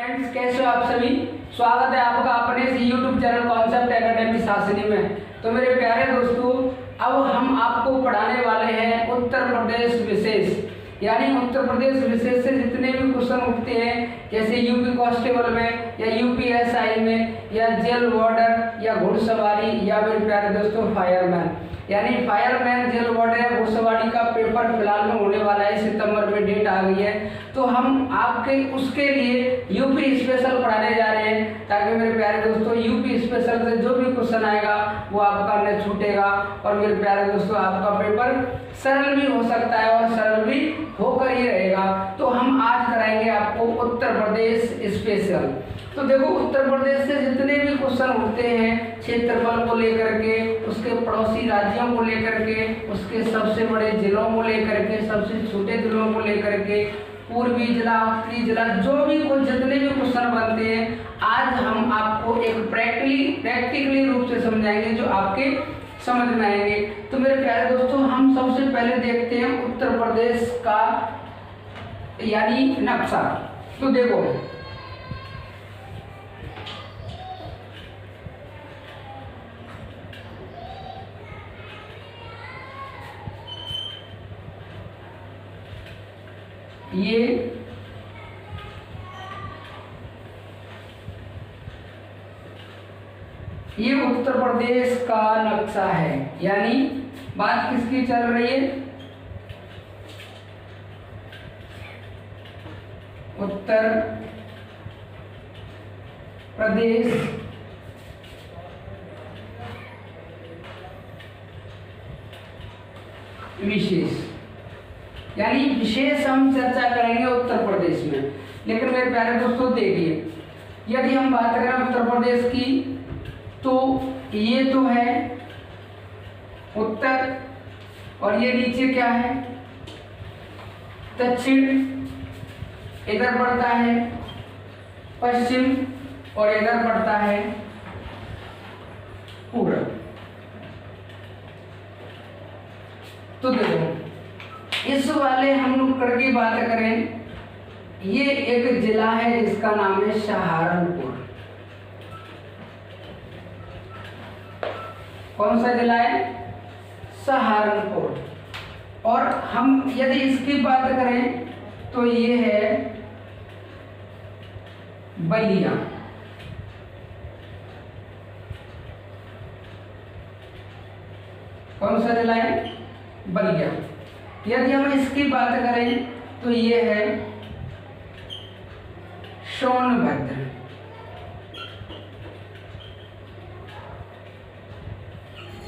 Friends, कैसे हो आप सभी। स्वागत है आपका अपने इस YouTube channel concept academy Shasni में। तो मेरे प्यारे दोस्तों, अब हम आपको पढ़ाने वाले हैं उत्तर प्रदेश विशेष, यानी उत्तर प्रदेश विशेष से जितने भी क्वेश्चन उठते हैं, जैसे यूपी कांस्टेबल में या यूपीएसआई में या जेल वार्डर या घुड़सवारी या मेरे प्यारे दोस्तों फायरमैन, यानी फायरमैन, जेल वार्डर या घुड़सवारी का पेपर फिलहाल में होने वाला है। सितंबर में डेट आ गई है, तो हम आपके उसके लिए यूपी स्पेशल पढ़ाने जा रहे हैं, ताकि मेरे प्यारे दोस्तों यूपी स्पेशल से जो भी क्वेश्चन आएगा वो आपका न छूटेगा और मेरे प्यारे दोस्तों आपका पेपर सरल भी हो सकता है और सरल भी होकर ही रहेगा। तो हम आज कराएंगे आपको उत्तर प्रदेश स्पेशल। तो देखो, उत्तर प्रदेश से जितने भी क्वेश्चन उठते हैं क्षेत्रफल को लेकर के, उसके पड़ोसी राज्यों को लेकर के, उसके सबसे बड़े जिलों को लेकर के, सबसे छोटे जिलों को लेकर के, पूर्वी जिला, उत्तरी जिला, जो भी कुछ जितने भी क्वेश्चन बनते हैं, आज हम आपको एक प्रैक्टिकली रूप से समझाएंगे जो आपके समझ में आएंगे। तो मेरे प्यारे दोस्तों, हम सबसे पहले देखते हैं उत्तर प्रदेश का यानी नक्शा। तो देखो, ये उत्तर प्रदेश का नक्शा है, यानी बात किसकी चल रही है, उत्तर प्रदेश विशेष, यानी विशेष हम चर्चा करेंगे उत्तर प्रदेश में। लेकिन मेरे प्यारे दोस्तों देखिए, यदि हम बात करें उत्तर प्रदेश की, तो ये तो है उत्तर, और ये नीचे क्या है, दक्षिण, इधर पड़ता है पश्चिम और इधर पड़ता है पूर्व। तो देखो, इस वाले हम नुक्कड़ की बात करें, ये एक जिला है जिसका नाम है सहारनपुर। कौन सा जिला है, सहारनपुर। और हम यदि इसकी बात करें तो ये है बलिया। कौन सा जिला है, बलिया। यदि हम इसकी बात करें तो ये है सोनभद्र।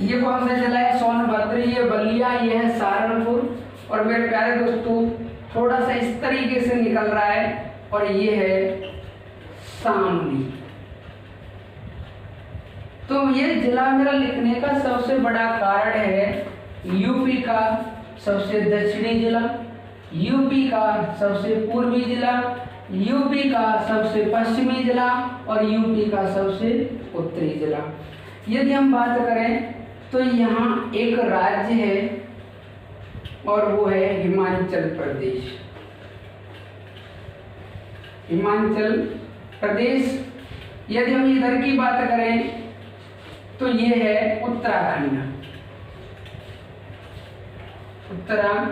ये कौन सा जिला है, सोनभद्र। ये बलिया, ये है सहारनपुर। और मेरे प्यारे दोस्तों, थोड़ा सा इस तरीके से निकल रहा है, और ये है शामली। तो ये जिला मेरा लिखने का सबसे बड़ा कारण है, यूपी का सबसे दक्षिणी जिला, यूपी का सबसे पूर्वी जिला, यूपी का सबसे पश्चिमी जिला और यूपी का सबसे उत्तरी जिला। यदि हम बात करें तो यहाँ एक राज्य है और वो है हिमाचल प्रदेश। हिमाचल प्रदेश। यदि हम इधर की बात करें तो ये है उत्तराखंड। उत्तराखंड,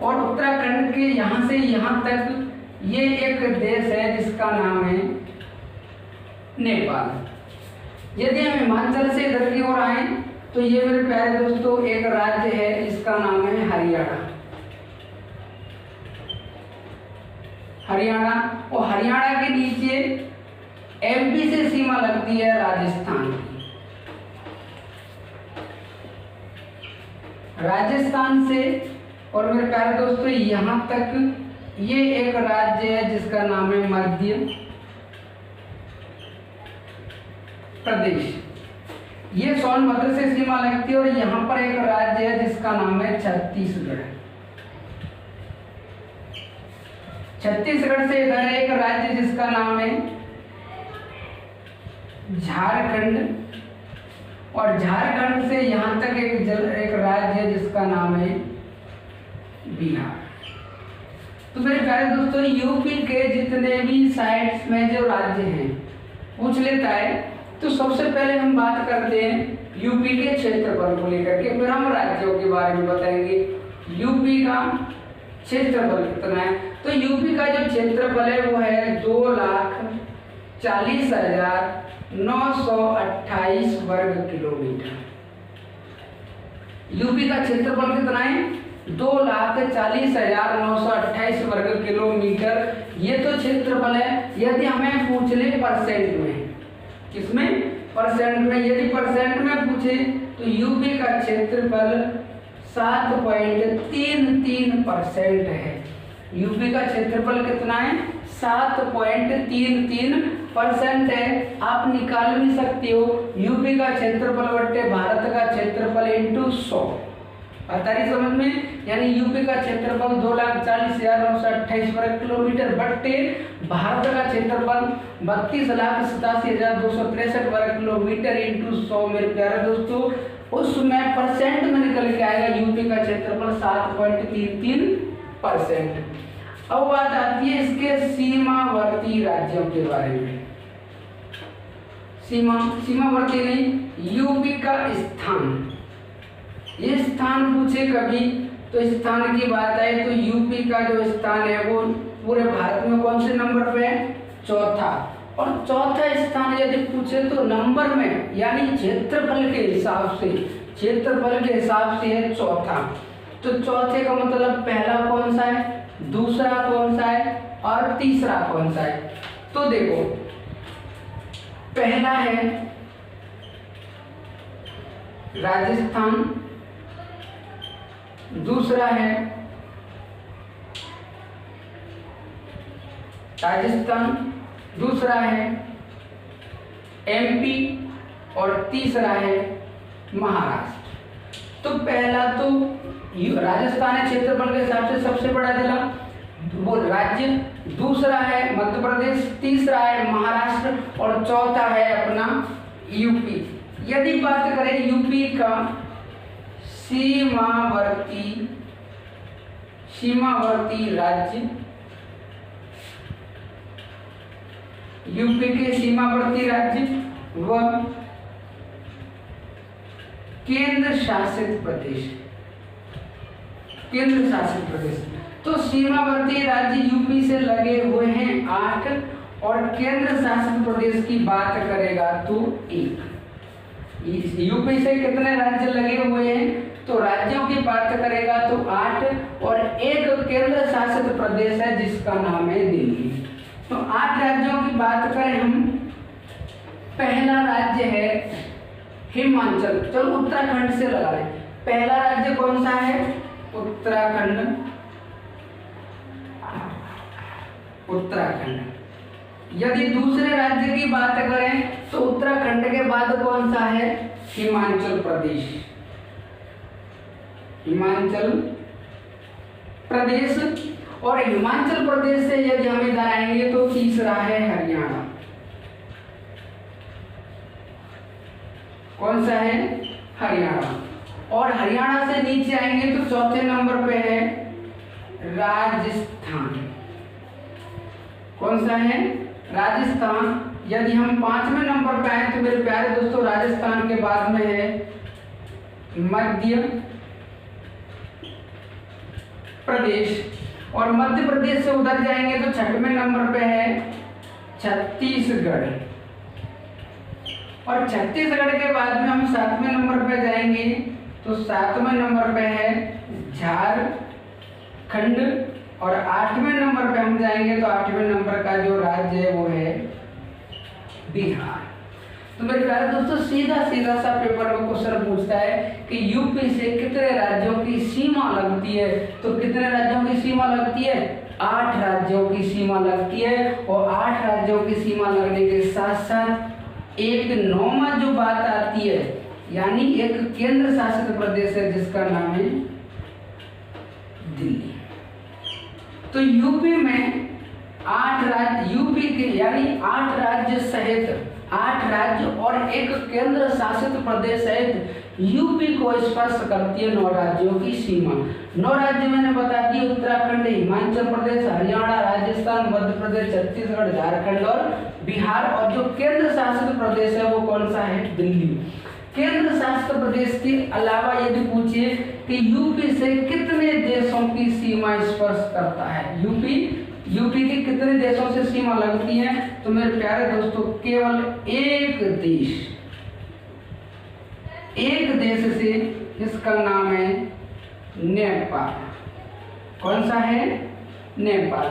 और उत्तराखंड के यहाँ से यहाँ तक ये एक देश है जिसका नाम है नेपाल। यदि हम हिमाचल से इधर की ओर आए तो ये मेरे प्यारे दोस्तों एक राज्य है जिसका नाम है हरियाणा। हरियाणा, और हरियाणा के नीचे एमपी से सीमा लगती है राजस्थान की। राजस्थान से, और मेरे प्यारे दोस्तों यहाँ तक ये एक राज्य है जिसका नाम है मध्य प्रदेश। ये सोनभद्र से सीमा लगती है, और यहाँ पर एक राज्य है जिसका नाम है छत्तीसगढ़। छत्तीसगढ़ से इधर एक राज्य जिसका नाम है झारखंड, और झारखंड से यहाँ तक एक राज्य है जिसका नाम है बिहार। तो मेरे प्यारे दोस्तों, यूपी के जितने भी साइड्स में जो राज्य हैं पूछ लेता है, तो सबसे पहले हम बात करते हैं यूपी के क्षेत्रफल को लेकर के, फिर हम राज्यों के बारे में बताएंगे। यूपी का क्षेत्रफल कितना है? तो यूपी का जो क्षेत्रफल है वो है 2,40,928 वर्ग किलोमीटर। यूपी का क्षेत्रफल कितना है? 2,40,928 वर्ग किलोमीटर। ये तो क्षेत्रफल है। यदि हमें पूछ ले परसेंट में, किसमें? परसेंट में। यदि परसेंट में पूछे तो यूपी का क्षेत्रफल 7.33% है। यूपी का क्षेत्रफल कितना है? 7.33% है। आप निकाल भी सकते हो यूपी का क्षेत्रफल बट्टे भारत का क्षेत्रफल इंटू 100। आता है समझ में? यानी यूपी का क्षेत्रफल 2,40,928 वर्ग किलोमीटर बट्टे भारत का क्षेत्रफल 32,87,263 वर्ग किलोमीटर इंटू 100। मेरे प्यारे दोस्तों, उसमें परसेंट में निकल के आएगा यूपी का क्षेत्रफल 7.33%। अब बात आती है इसके सीमावर्ती राज्यों के बारे में। सीमावर्ती नहीं, यूपी का स्थान। ये स्थान पूछे कभी तो स्थान की बात आए तो यूपी का जो स्थान है वो पूरे भारत में कौन से नंबर पे है? चौथा। और चौथा स्थान यदि पूछे तो नंबर में, यानी क्षेत्रफल के हिसाब से, क्षेत्रफल के हिसाब से है चौथा। तो चौथे का मतलब पहला कौन सा है, दूसरा कौन सा है और तीसरा कौन सा है? तो देखो, पहला है राजस्थान, दूसरा है राजस्थान, दूसरा है एमपी और तीसरा है महाराष्ट्र। तो पहला तो राजस्थान है क्षेत्रफल के हिसाब से सबसे बड़ा जिला, वो राज्य, दूसरा है मध्य प्रदेश, तीसरा है महाराष्ट्र और चौथा है अपना यूपी। यदि बात करें यूपी का सीमावर्ती राज्य, यूपी के सीमावर्ती राज्य व केंद्र शासित प्रदेश, तो सीमावर्ती राज्य यूपी से लगे हुए हैं 8 और केंद्र शासित प्रदेश की बात करेगा तो 1। यूपी से कितने राज्य लगे हुए हैं? तो राज्यों की बात करेगा तो 8 और एक केंद्र शासित प्रदेश है जिसका नाम है दिल्ली। तो 8 राज्यों की बात करें हम, पहला राज्य है हिमाचल। चलो उत्तराखंड से लगा लें। पहला राज्य कौन सा है? उत्तराखंड। यदि दूसरे राज्य की बात करें तो उत्तराखंड के बाद कौन सा है? हिमाचल प्रदेश। और हिमाचल प्रदेश से यदि हम इधर आएंगे तो तीसरा है हरियाणा। कौन सा है? हरियाणा। और हरियाणा से नीचे आएंगे तो चौथे नंबर पे है राजस्थान। कौन सा है? राजस्थान। यदि हम 5वें नंबर पे आए तो मेरे प्यारे दोस्तों, राजस्थान के बाद में है मध्य प्रदेश। और मध्य प्रदेश से उधर जाएंगे तो 6वें नंबर पे है छत्तीसगढ़। और छत्तीसगढ़ के बाद में हम 7वें नंबर पे जाएंगे तो 7वें नंबर पे है झारखंड। और 8वें नंबर पे हम जाएंगे तो 8वें नंबर का जो राज्य है वो है बिहार। तो मेरे प्यारे दोस्तों, सीधा सा पेपर में क्वेश्चन पूछता है कि यूपी से कितने राज्यों की सीमा लगती है? तो कितने राज्यों की सीमा लगती है? 8 राज्यों की सीमा लगती है। और 8 राज्यों की सीमा लगने के साथ साथ एक 9वां जो बात आती है, यानी एक केंद्र शासित प्रदेश है जिसका नाम है दिल्ली। तो यूपी में 8 राज्य, यूपी के यानी 8 राज्य सहित 8 राज्य और एक केंद्र शासित प्रदेश सहित यूपी को स्पर्श करती है 9 राज्यों की सीमा। 9 राज्य मैंने बता दी, उत्तराखंड, हिमाचल प्रदेश, हरियाणा, राजस्थान, मध्य प्रदेश, छत्तीसगढ़, झारखंड और बिहार। और जो केंद्र शासित प्रदेश है वो कौन सा है? दिल्ली। केंद्र शासित प्रदेश के अलावा यदि पूछिए कि यूपी से कितने देशों की सीमा स्पर्श करता है, यूपी की कितने देशों से सीमा लगती है, तो मेरे प्यारे दोस्तों केवल एक देश से, जिसका नाम है नेपाल। कौन सा है? नेपाल।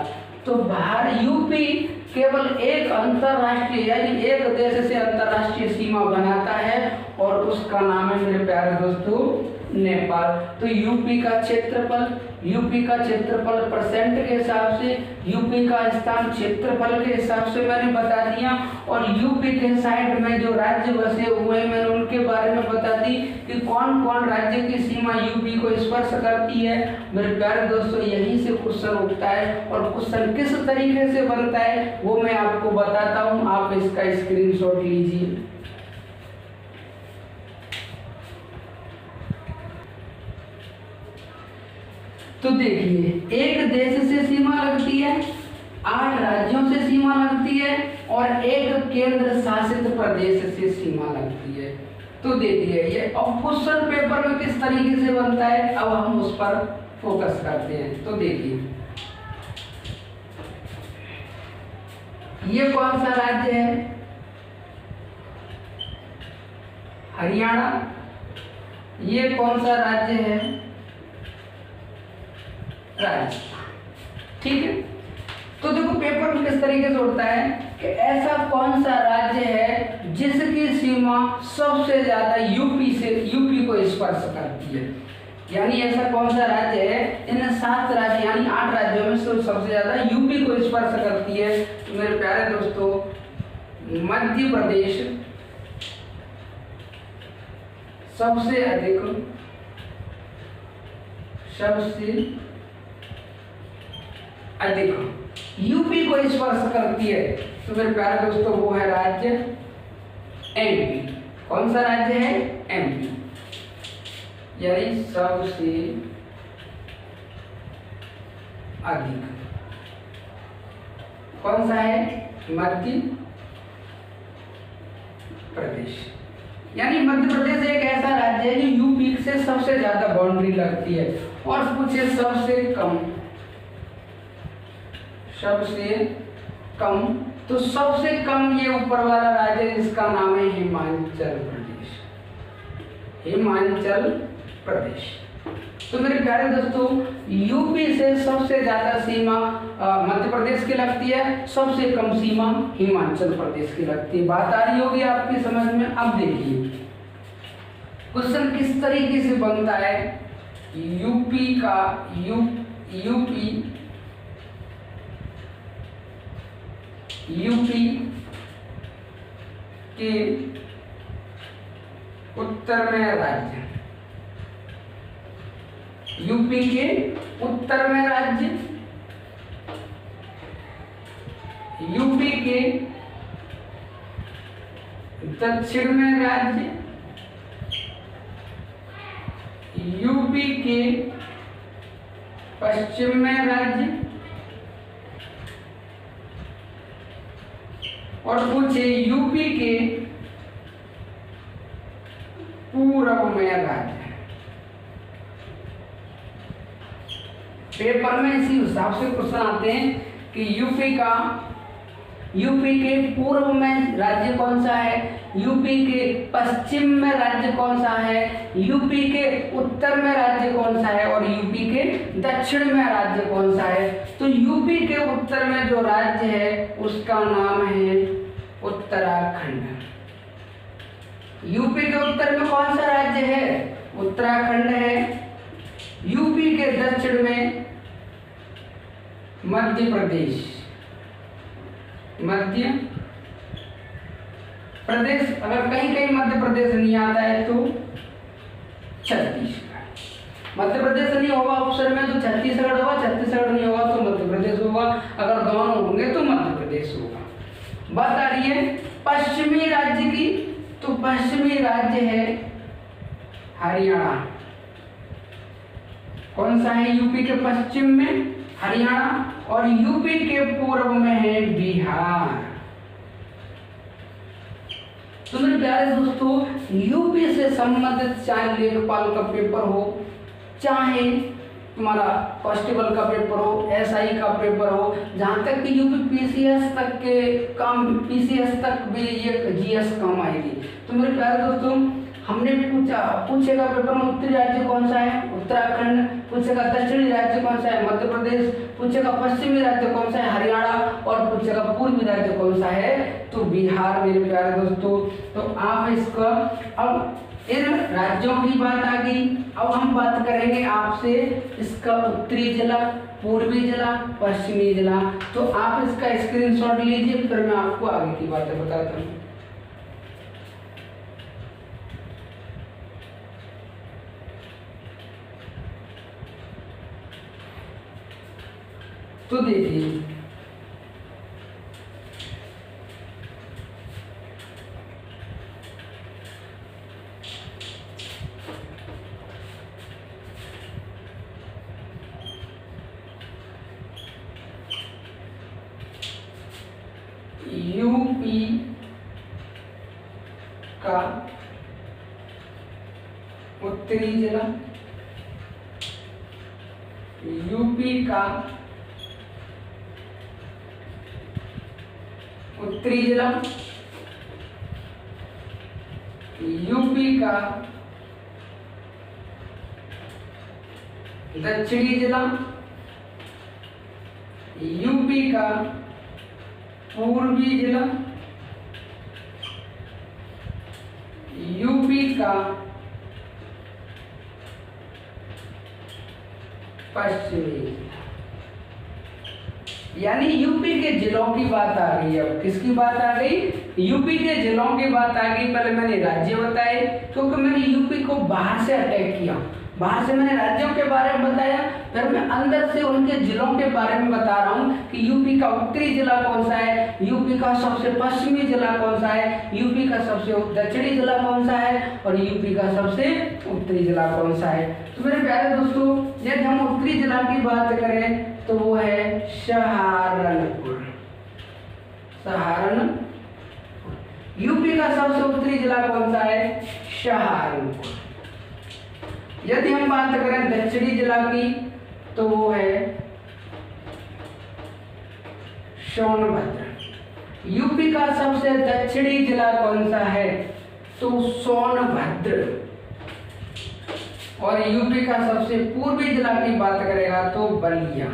तो बाहर यूपी केवल एक अंतरराष्ट्रीय यानी एक देश से अंतरराष्ट्रीय सीमा बनाता है और उसका नाम है मेरे प्यारे दोस्तों नेपाल। तो यूपी का क्षेत्रफल परसेंट के हिसाब से, यूपी का स्थान क्षेत्रफल के हिसाब से मैंने बता दिया। और यूपी के साइड में जो राज्य बसे हुए हैं मैंने उनके बारे में बता दी कि कौन कौन राज्य की सीमा यूपी को स्पर्श करती है। मेरे प्यारे दोस्तों यहीं से क्वेश्चन उठता है और क्वेश्चन किस तरीके से बनता है वो मैं आपको बताता हूँ, आप इसका स्क्रीनशॉट लीजिए। तो देखिए, एक देश से सीमा लगती है, 8 राज्यों से सीमा लगती है और एक केंद्र शासित प्रदेश से सीमा लगती है। तो देखिए ये अब क्वेश्चन पेपर में किस तरीके से बनता है, अब हम उस पर फोकस करते हैं। तो देखिए ये कौन सा राज्य है? हरियाणा। ये कौन सा राज्य है? राजस्थान। ठीक है। तो देखो पेपर में किस तरीके से उठता है कि ऐसा कौन सा राज्य है जिसकी सीमा सबसे ज्यादा यूपी को स्पर्श करती है, यानी ऐसा कौन सा राज्य है इन 7 राज्य यानी 8 राज्यों में से सबसे ज्यादा यूपी को स्पर्श करती है। तो मेरे प्यारे दोस्तों मध्य प्रदेश सबसे अधिक यूपी को स्पर्श करती है। तो मेरे प्यारे दोस्तों वो है राज्य एमपी। कौन सा राज्य है? एमपी, यानी सबसे अधिक। कौन सा है? मध्य प्रदेश। यानी मध्य प्रदेश एक ऐसा राज्य है जो यूपी से सबसे ज्यादा बाउंड्री लगती है। और पूछे सबसे कम, तो सबसे कम ये ऊपर वाला राज्य जिसका नाम है हिमाचल प्रदेश। तो मेरे प्यारे दोस्तों यूपी से सबसे ज्यादा सीमा मध्य प्रदेश की लगती है, सबसे कम सीमा हिमाचल प्रदेश की लगती है। बात आ रही होगी आपकी समझ में। अब देखिए क्वेश्चन किस तरीके से बनता है। यूपी के उत्तर में राज्य, यूपी के उत्तर में राज्य, यूपी के दक्षिण में राज्य, यूपी के पश्चिम में राज्य और पूछे यूपी के पूर्व में राज्य। पेपर में इसी हिसाब से क्वेश्चन आते हैं कि यूपी के पूर्व में राज्य कौन सा है, यूपी के पश्चिम में राज्य कौन सा है, यूपी के उत्तर में राज्य कौन सा है और यूपी के दक्षिण में राज्य कौन सा है। तो यूपी के उत्तर में जो राज्य है उसका नाम है उत्तराखंड। यूपी के उत्तर में कौन सा राज्य है? उत्तराखंड है। यूपी के दक्षिण में मध्य प्रदेश, अगर कहीं मध्य प्रदेश नहीं आता है तो छत्तीसगढ़। मध्य प्रदेश नहीं होगा ऑप्शन में तो छत्तीसगढ़ होगा, छत्तीसगढ़ नहीं होगा तो मध्य प्रदेश होगा, अगर दोनों होंगे तो मध्य प्रदेश होगा। बात आ रही है पश्चिमी राज्य की, तो पश्चिमी राज्य है हरियाणा। कौन सा है यूपी के पश्चिम में? हरियाणा। और यूपी के पूर्व में है बिहार। तो मेरे प्यारे दोस्तों, यूपी से संबंधित चाहे लेखपाल का पेपर हो, चाहे तुम्हारा कांस्टेबल का पेपर हो, एसआई का पेपर हो, जहां तक कि यूपी पीसीएस तक के काम, पीसीएस तक भी ये जीएस काम आएगी। तो मेरे प्यारे दोस्तों, हमने पूछेगा पेपर में उत्तरी राज्य कौन सा है? उत्तराखंड। पूछेगा दक्षिणी राज्य कौन सा है? मध्य प्रदेश। पूछेगा पश्चिमी राज्य कौन सा है? हरियाणा। और पूछेगा पूर्वी राज्य कौन सा है? तो बिहार मेरे प्यारे दोस्तों। तो आप इसका, अब इन राज्यों की बात आ गई। अब हम बात करेंगे आपसे इसका उत्तरी जिला, पूर्वी जिला, पश्चिमी जिला। तो आप इसका स्क्रीनशॉट लीजिए, फिर मैं आपको आगे की बातें बताता हूँ। तो देखिए, यूपी का उत्तरी जिला, यूपी का उत्तरी जिला, यूपी का दक्षिणी जिला, यूपी का पूर्वी जिला, यूपी का पश्चिमी। यानी यूपी के जिलों की बात आ गई। अब किसकी बात आ गई? यूपी के जिलों की बात आ गई। पहले मैंने राज्य बताए, क्योंकि मैंने यूपी को बाहर से अटैक किया। बाहर से मैंने राज्यों के बारे में बताया, फिर मैं अंदर से उनके जिलों के बारे में बता रहा हूँ कि यूपी का उत्तरी जिला कौन सा है, यूपी का सबसे पश्चिमी जिला कौन सा है, यूपी का सबसे दक्षिणी जिला कौन सा है, और यूपी का सबसे उत्तरी जिला कौन सा है। तो मेरे प्यारे दोस्तों, यदि हम उत्तरी जिला की बात करें तो वो है सहारनपुर। सहारनपुर। यूपी का सबसे उत्तरी जिला कौन सा है? सहारनपुर। यदि हम बात करें दक्षिणी जिला की तो वो है सोनभद्र। यूपी का सबसे दक्षिणी जिला कौन सा है? तो सोनभद्र। और यूपी का सबसे पूर्वी जिला की बात करेगा तो बलिया।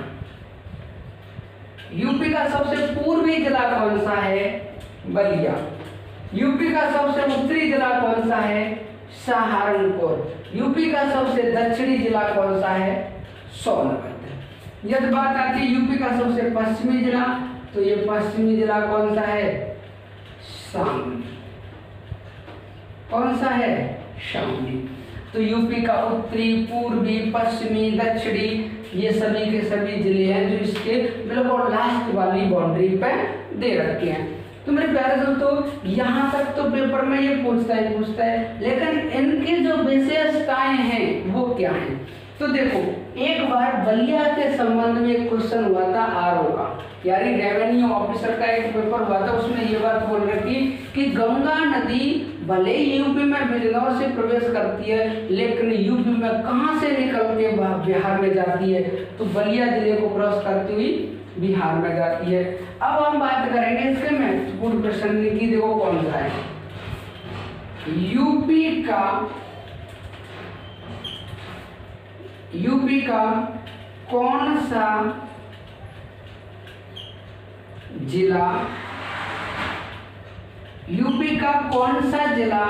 यूपी का सबसे पूर्वी जिला कौन सा है? बलिया। यूपी का सबसे उत्तरी जिला कौन सा है? सहारनपुर। यूपी का सबसे दक्षिणी जिला कौन सा है? सोनभद्र। यदि बात आती है यूपी का सबसे पश्चिमी जिला, तो ये पश्चिमी जिला कौन सा है? शामली। कौन सा है? शामली। तो यूपी का उत्तरी, पूर्वी, पश्चिमी, दक्षिणी, ये सभी के सभी जिले हैं जो इसके बिल्कुल लास्ट वाली बाउंड्री पे दे रखे हैं। तो मेरे प्यारे दोस्तों, यहाँ तक तो पेपर में ये पूछता है, लेकिन इनकी जो विशेषताएं हैं वो क्या हैं? तो देखो, एक बार बलिया के संबंध में एक क्वेश्चन हुआ था आरओ का, यानी रेवेन्यू ऑफिसर का एक पेपर हुआ था। उसमें ये बात बोल रही थी कि गंगा नदी भले ही यूपी में बिजनौर से प्रवेश करती है, लेकिन यूपी में कहाँ से निकल के बिहार में जाती है? तो बलिया जिले को क्रॉस करती हुई बिहार में जाती है। अब हम बात करेंगे इसके महत्वपूर्ण प्रश्न की। देखो कौन सा है? यूपी का कौन सा जिला, यूपी का कौन सा जिला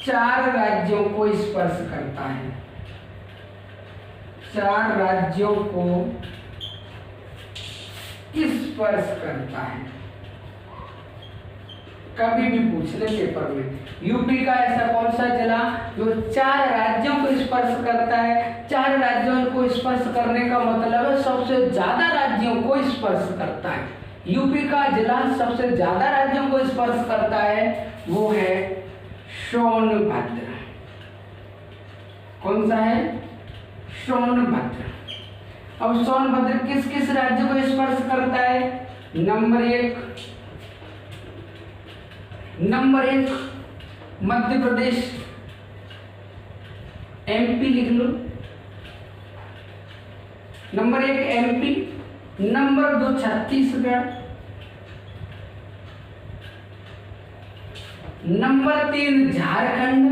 4 राज्यों को स्पर्श करता है? 4 राज्यों को स्पर्श करता है। कभी भी पूछ ले पेपर में, यूपी का ऐसा कौन सा जिला जो 4 राज्यों को स्पर्श करता है? 4 राज्यों को स्पर्श करने का मतलब है सबसे ज्यादा राज्यों को स्पर्श करता है। यूपी का जिला सबसे ज्यादा राज्यों को स्पर्श करता है, वो है सोनभद्र। कौन सा है? सोनभद्र। अब सोनभद्र किस किस राज्य को स्पर्श करता है? नंबर एक मध्य प्रदेश, एमपी लिख लो। नंबर एक एमपी, नंबर दो छत्तीसगढ़, नंबर तीन झारखंड,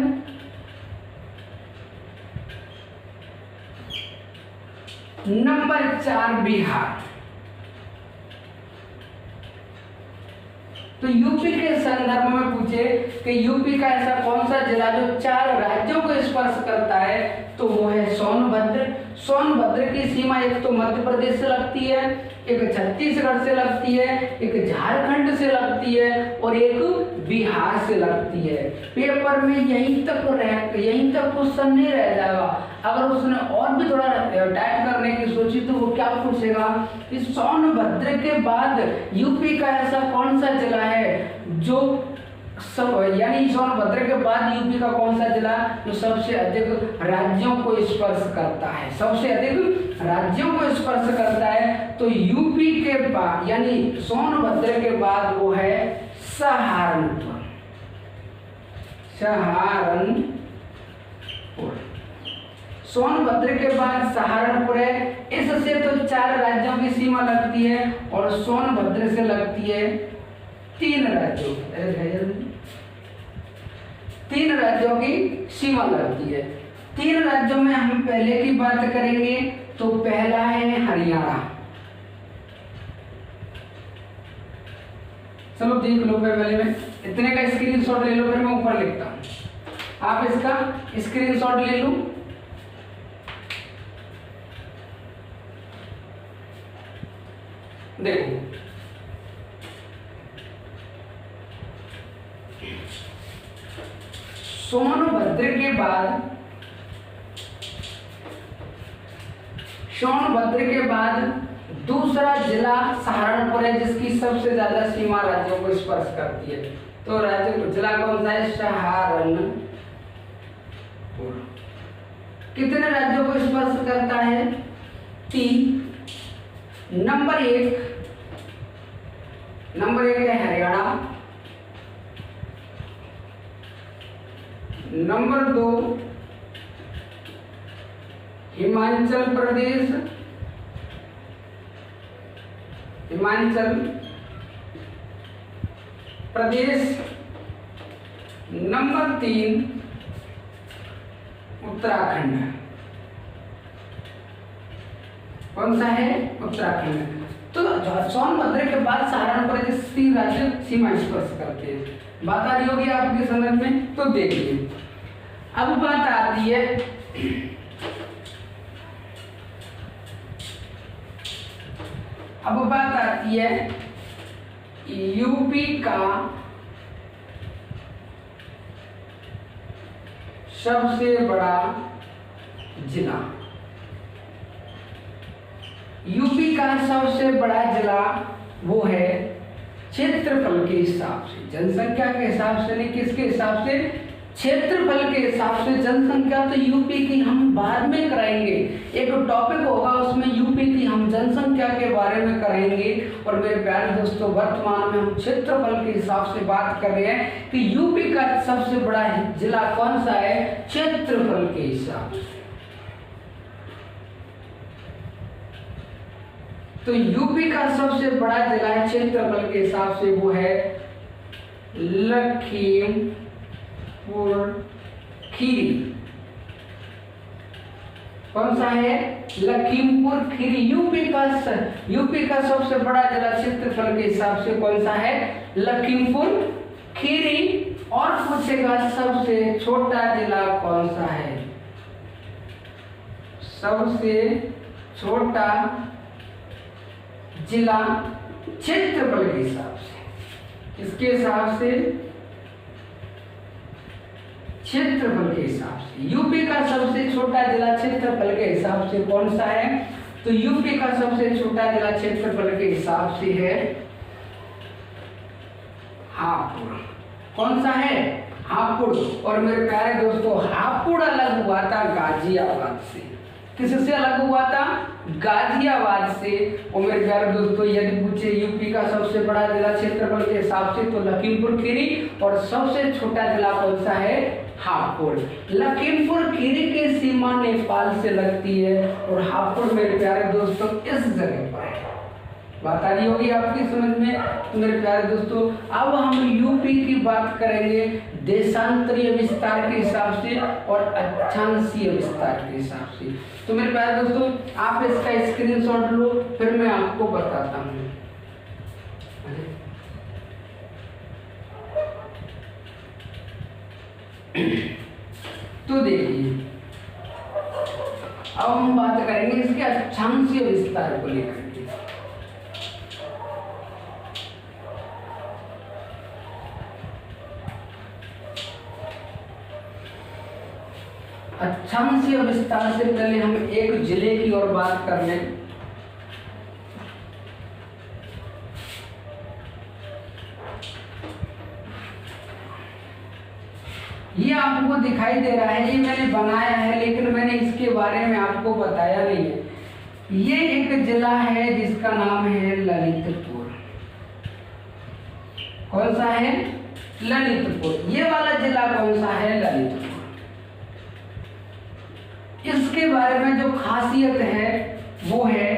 नंबर चार बिहार। तो यूपी के संदर्भ में पूछे कि यूपी का ऐसा कौन सा जिला जो 4 राज्यों को स्पर्श करता है, तो वो है सोनभद्र। सोनभद्र की सीमा एक तो मध्य प्रदेश से लगती है, एक छत्तीसगढ़ से लगती है, एक झारखंड से लगती है और एक बिहार से लगती है। पेपर में यहीं तक क्वेश्चन नहीं रह जाएगा। अगर उसने और भी थोड़ा टाइप करने की सोची तो वो क्या पूछेगा कि सोनभद्र के बाद यूपी का ऐसा कौन सा जिला है जो यानी सोनभद्र के बाद यूपी का कौन सा जिला जो सबसे अधिक राज्यों को स्पर्श करता है, सबसे अधिक राज्यों को स्पर्श करता है। तो यूपी के बाद यानी सोनभद्र के बाद वो है सहारनपुर। सोनभद्र के बाद सहारनपुर है। इससे तो 4 राज्यों की सीमा लगती है और सोनभद्र से लगती है 3 राज्यों की 3 राज्यों की सीमा लगती है। 3 राज्यों में हम पहले की बात करेंगे तो पहला है हरियाणा। चलो देख लो पहले में इतने का स्क्रीनशॉट ले लो, फिर मैं ऊपर लिखता हूं। आप इसका स्क्रीनशॉट ले लो। देखो सोनभद्र के बाद दूसरा जिला सहारनपुर है जिसकी सबसे ज्यादा सीमा राज्यों को स्पर्श करती है। तो राज्य जिला कौन सा है? सहारनपुर। कितने राज्यों को स्पर्श करता है? 3। नंबर एक है हरियाणा, नंबर 2 हिमाचल प्रदेश, नंबर 3 उत्तराखंड। कौन सा है? उत्तराखंड। तो सोनभद्र के बाद सहारनपुर के 3 राज्य सीमा स्पर्श करते हैं। बात आ रही होगी आपके समझ में, तो देखिए अब बात आती है यूपी का सबसे बड़ा जिला। यूपी का सबसे बड़ा जिला वो है क्षेत्रफल के हिसाब से, जनसंख्या के हिसाब से नहीं, किसके हिसाब से? क्षेत्रफल के हिसाब से। जनसंख्या तो यूपी की हम बाद में कराएंगे, एक टॉपिक होगा उसमें यूपी की हम जनसंख्या के बारे में कराएंगे। और मेरे प्यारे दोस्तों वर्तमान में हम क्षेत्रफल के हिसाब से बात कर रहे हैं कि यूपी का सबसे बड़ा जिला कौन सा है क्षेत्रफल के हिसाब से। तो यूपी का सबसे बड़ा जिला है क्षेत्रफल के हिसाब से, वो है लखीमपुर खीरी। कौन सा है? लखीमपुर खीरी। यूपी का सबसे बड़ा जिला क्षेत्रफल के हिसाब से कौन सा है? लखीमपुर खीरी। और पूछेगा सबसे छोटा जिला कौन सा है? सबसे छोटा जिला क्षेत्रफल के हिसाब से, किसके हिसाब से? क्षेत्रफल के हिसाब से। यूपी का सबसे छोटा जिला क्षेत्रफल के हिसाब से कौन सा है? तो यूपी का सबसे छोटा जिला क्षेत्रफल के हिसाब से है हापुड़। कौन सा है? हापुड़। और मेरे प्यारे दोस्तों, हापुड़ अलग हुआ था गाजियाबाद से। किससे अलग हुआ था? गाजियाबाद से। और मेरे प्यारे दोस्तों, यदि पूछे यूपी का सबसे बड़ा जिला क्षेत्रफल के हिसाब से तो लखीमपुर खीरी, और सबसे छोटा जिला कौन सा है? हापुड़। लखीमपुर खीरी की सीमा नेपाल से लगती है और हापुड़ मेरे प्यारे दोस्तों इस जगह पर है। बात आ रही होगी आपकी समझ में? तो मेरे प्यारे दोस्तों, अब हम यूपी की बात करेंगे देशांतरीय विस्तार के हिसाब से और अक्षांशीय विस्तार के हिसाब से। तो मेरे प्यारे दोस्तों, आप इसका स्क्रीनशॉट लो, फिर मैं आपको बताता हूँ। तो देखिए, अब हम बात करेंगे इसके अक्षांशीय विस्तार को लेकर के। अक्षांशीय विस्तार से पहले हम एक जिले की ओर बात कर लें। ये आपको दिखाई दे रहा है, ये मैंने बनाया है लेकिन मैंने इसके बारे में आपको बताया नहीं है। ये एक जिला है जिसका नाम है ललितपुर। कौन सा है? ललितपुर। ये वाला जिला कौन सा है? ललितपुर। इसके बारे में जो खासियत है वो है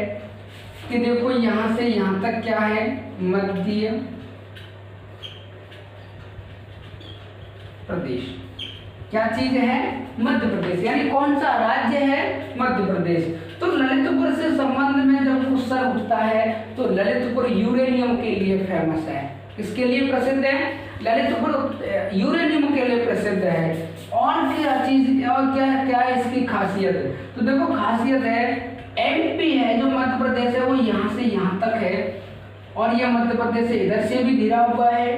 कि देखो, यहां से यहां तक क्या है? मध्य प्रदेश। क्या चीज है? मध्य प्रदेश। यानी कौन सा राज्य है? मध्य प्रदेश। तो ललितपुर से संबंध में जब क्वेश्चन उठता है तो ललितपुर यूरेनियम के लिए फेमस है। किसके लिए प्रसिद्ध है? ललितपुर यूरेनियम के लिए प्रसिद्ध है। और क्या चीज, और क्या इसकी खासियत है? तो देखो, खासियत है एमपी है जो मध्य प्रदेश है, वो यहाँ से यहाँ तक है, और ये मध्य प्रदेश से इधर से भी घिरा हुआ है,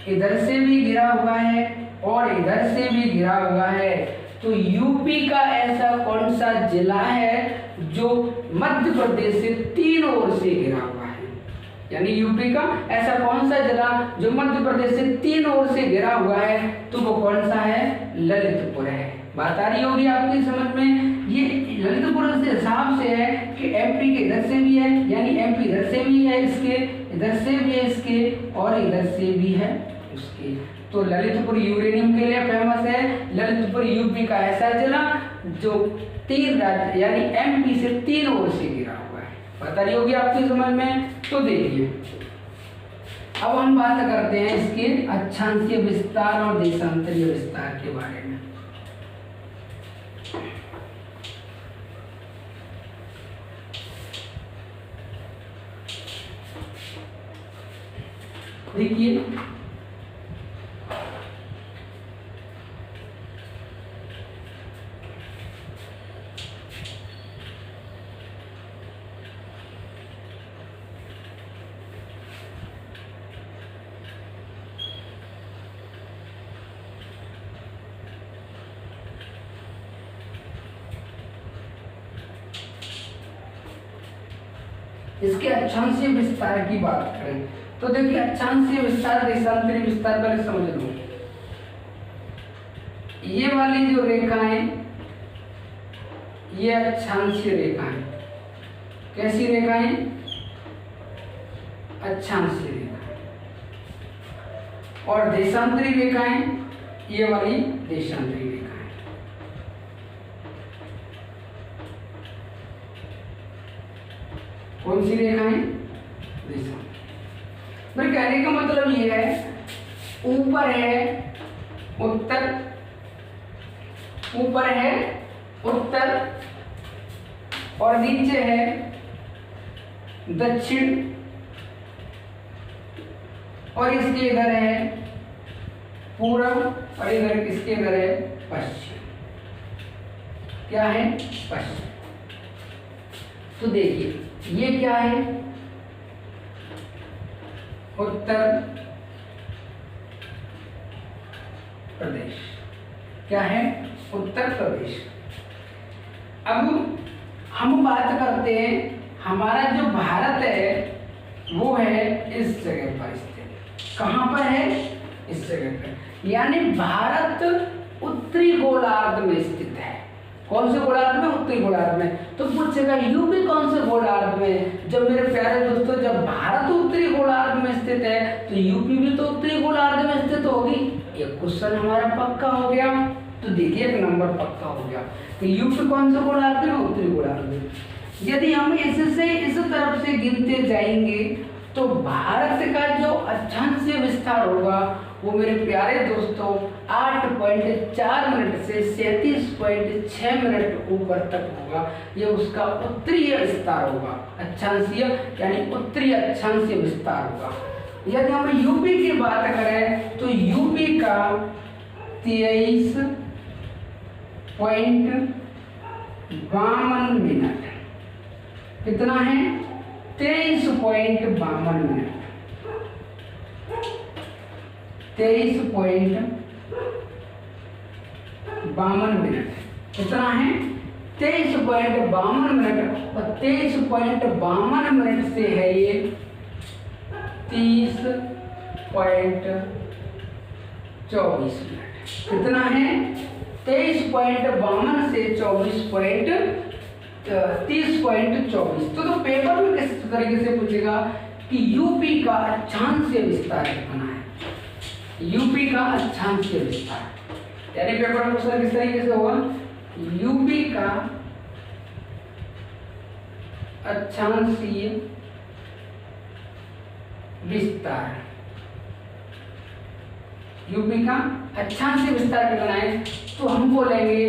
इधर से भी घिरा हुआ है, और इधर से भी घिरा हुआ है। तो यूपी का ऐसा कौन सा जिला है जो मध्य प्रदेश से तीन ओर से घिरा हुआ है? यानी यूपी का ऐसा कौन सा जिला जो मध्य प्रदेश से तीन ओर से घिरा हुआ है? तो वो कौन सा है? ललितपुर है। बात आ रही होगी आपकी समझ में? ये ललितपुर से हिसाब से है कि एमपी के इधर से भी है, यानी एमपी इधर से भी है इसके, इधर से भी है इसके, और इधर से भी है उसके। तो ललितपुर यूरेनियम के लिए फेमस है। ललितपुर यूपी का ऐसा जिला जो तीन राज्य यानी एमपी से तीन ओर से घिरा हुआ है। बता रही होगी आपकी समझ में? तो देखिए, अब हम बात करते हैं इसके अक्षांशीय विस्तार और देशांतरीय विस्तार के बारे में। देखिए, इसके अक्षांशीय विस्तार की बात करें तो देखिए, अक्षांशीय विस्तार देशांतरीय विस्तार पहले समझ लो। ये वाली जो रेखाएं, ये अक्षांशीय रेखाएं। कैसी रेखाएं? अक्षांशीय रेखाएं। और देशांतरीय रेखाएं, ये वाली देशांतरीय रेखाएं। कौन सी रेखाएं? देशांतरीय। मेरे कहने का मतलब ये है, ऊपर है उत्तर, ऊपर है उत्तर, और नीचे है दक्षिण, और इसके इधर है पूर्व, और इधर इसके इधर है पश्चिम। क्या है? पश्चिम। तो देखिए, ये क्या है? उत्तर प्रदेश। क्या है? उत्तर प्रदेश। अब हम बात करते हैं, हमारा जो भारत है वो है इस जगह पर स्थित। कहाँ पर है? इस जगह पर। यानी भारत उत्तरी गोलार्ध में स्थित है। कौन से गोलार्ध में? उत्तरी गोलार्ध में। तो पूछेगा यूपी कौन से गोलार्ध में? जब मेरे प्यारे दोस्तों जब भारत उत्तरी गोलार्ध में स्थित है तो यूपी भी तो उत्तरी गोलार्ध में स्थित होगी। एक क्वेश्चन हमारा पक्का हो गया। तो देखिए एक नंबर पक्का हो गया कि यूपी कौन से गोलार्ध में? उत्तरी गोलार्ध में। यदि हम इससे इस तरफ से गिनते जाएंगे तो भारत का जो अक्षांशीय विस्तार होगा वो मेरे प्यारे दोस्तों 8.4 मिनट से 37.6 मिनट ऊपर तक होगा। ये उसका उत्तरीय विस्तार होगा, अक्षांशीय यानी उत्तरीय अक्षांशीय विस्तार होगा। यदि हम यूपी की बात करें तो यूपी का 23.52 मिनट, कितना है? 23.52 मिनट, 23.52 मिनट कितना है? 23.52 मिनट। और 23.52 मिनट से है ये 30.24 मिनट। कितना है? 23.52 से 30.24। तो पेपर में किस तरीके से पूछेगा कि यूपी का अक्षांशीय विस्तार कितना है? यूपी का अक्षांशीय विस्तार, यानी पेपर में क्वेश्चन किस तरीके से होगा? यूपी का अक्षांशीय विस्तार, यूपी का अक्षांशीय विस्तार कितना है? तो हम बोलेंगे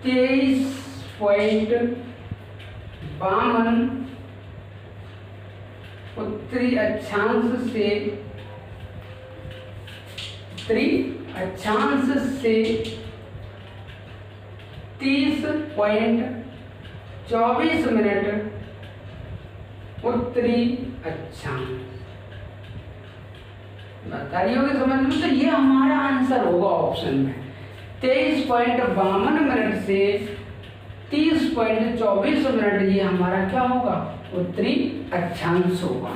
23.52 उत्तरी अक्षांश से 30.24 मिनट उत्तरी अक्षांश। बताइए होगी समझ में? तो ये हमारा आंसर होगा ऑप्शन में। 23.52 मिनट से 30.24 मिनट ये हमारा क्या होगा? उत्तरी अक्षांश होगा।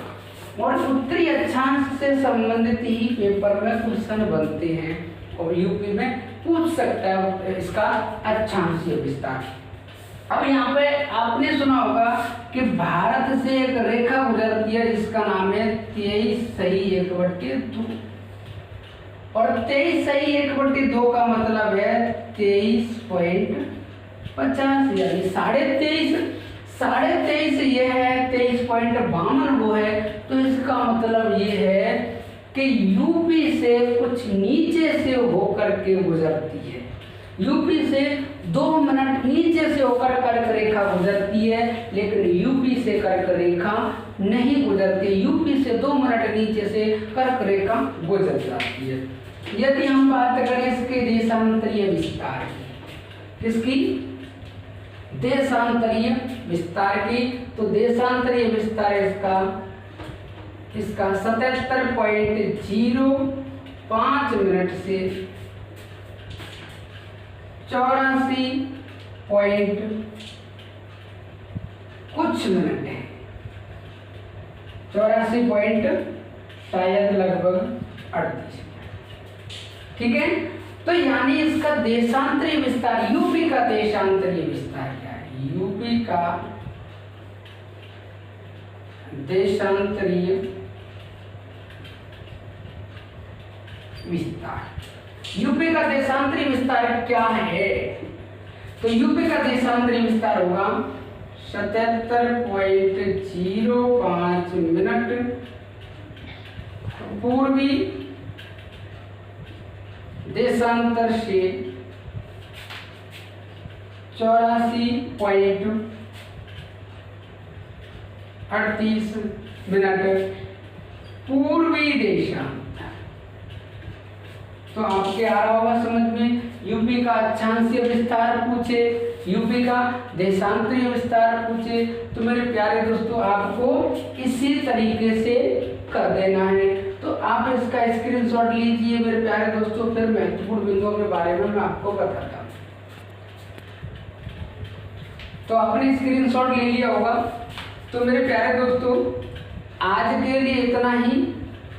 और उत्तरी अक्षांश से संबंधित ही पेपर में क्वेश्चन बनते हैं और यूपी में पूछ सकता है इसका अक्षांशीय विस्तार। अब यहाँ पे आपने सुना होगा कि भारत से एक रेखा गुजरती है जिसका नाम है 23/1/2। और 23/1/2 का मतलब है 23.50 यानी 23.5 ये है, 23.52 वो है। तो इसका मतलब ये है कि यूपी से कुछ नीचे से होकर के गुजरती है। यूपी से 2 मिनट नीचे से होकर कर्क रेखा गुजरती है, लेकिन यूपी से कर्क रेखा नहीं गुजरती। यूपी से 2 मिनट नीचे से कर्क रेखा गुजर जाती है। यदि हम बात करें इसके देशांतरीय विस्तार की, किसकी? देशांतरीय विस्तार की, तो देशांतरीय विस्तार इसका 77.05 मिनट से 84 पॉइंट कुछ मिनट है। 84 पॉइंट शायद लगभग 38। ठीक है, तो यानी इसका देशांतरीय विस्तार, यूपी का देशांतरीय विस्तार क्या है? यूपी का देशांतरीय विस्तार, यूपी का देशांतरीय विस्तार क्या है? तो यूपी का देशांतरीय विस्तार होगा 77.05 मिनट पूर्वी देशांतर से 84.38 मिनट पूर्वी देशांतर। तो आपके आ रहा होगा समझ में, यूपी का अक्षांशीय विस्तार पूछे, यूपी का देशांतरीय विस्तार पूछे, तो मेरे प्यारे दोस्तों आपको इसी तरीके से कर देना है। तो आप इसका स्क्रीनशॉट लीजिए मेरे प्यारे दोस्तों, फिर महत्वपूर्ण बिंदुओं के बारे में मैं आपको बताता हूँ। तो आपने स्क्रीनशॉट ले लिया होगा। तो मेरे प्यारे दोस्तों आज के लिए इतना ही।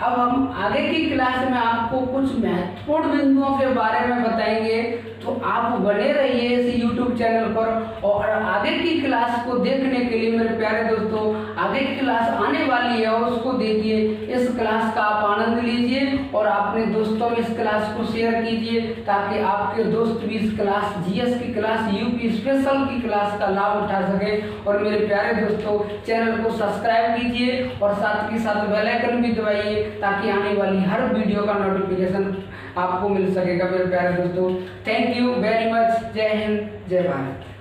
अब हम आगे की क्लास में आपको कुछ महत्वपूर्ण बिंदुओं के बारे में बताएंगे, तो आप बने रहिए इस YouTube चैनल पर। और आगे की क्लास को देखने के लिए मेरे प्यारे दोस्तों, आगे की क्लास आने वाली है उसको देखिए, इस क्लास का आप आनंद लीजिए और अपने दोस्तों में इस क्लास को शेयर कीजिए, ताकि आपके दोस्त भी इस क्लास GS की क्लास, यूपी स्पेशल की क्लास का लाभ उठा सके। और मेरे प्यारे दोस्तों, चैनल को सब्सक्राइब कीजिए और साथ के साथ बेल आइकन भी दबाइए, ताकि आने वाली हर वीडियो का नोटिफिकेशन आपको मिल सकेगा। मेरे प्यारे दोस्तों, थैंक यू वेरी मच। जय हिंद, जय भारत।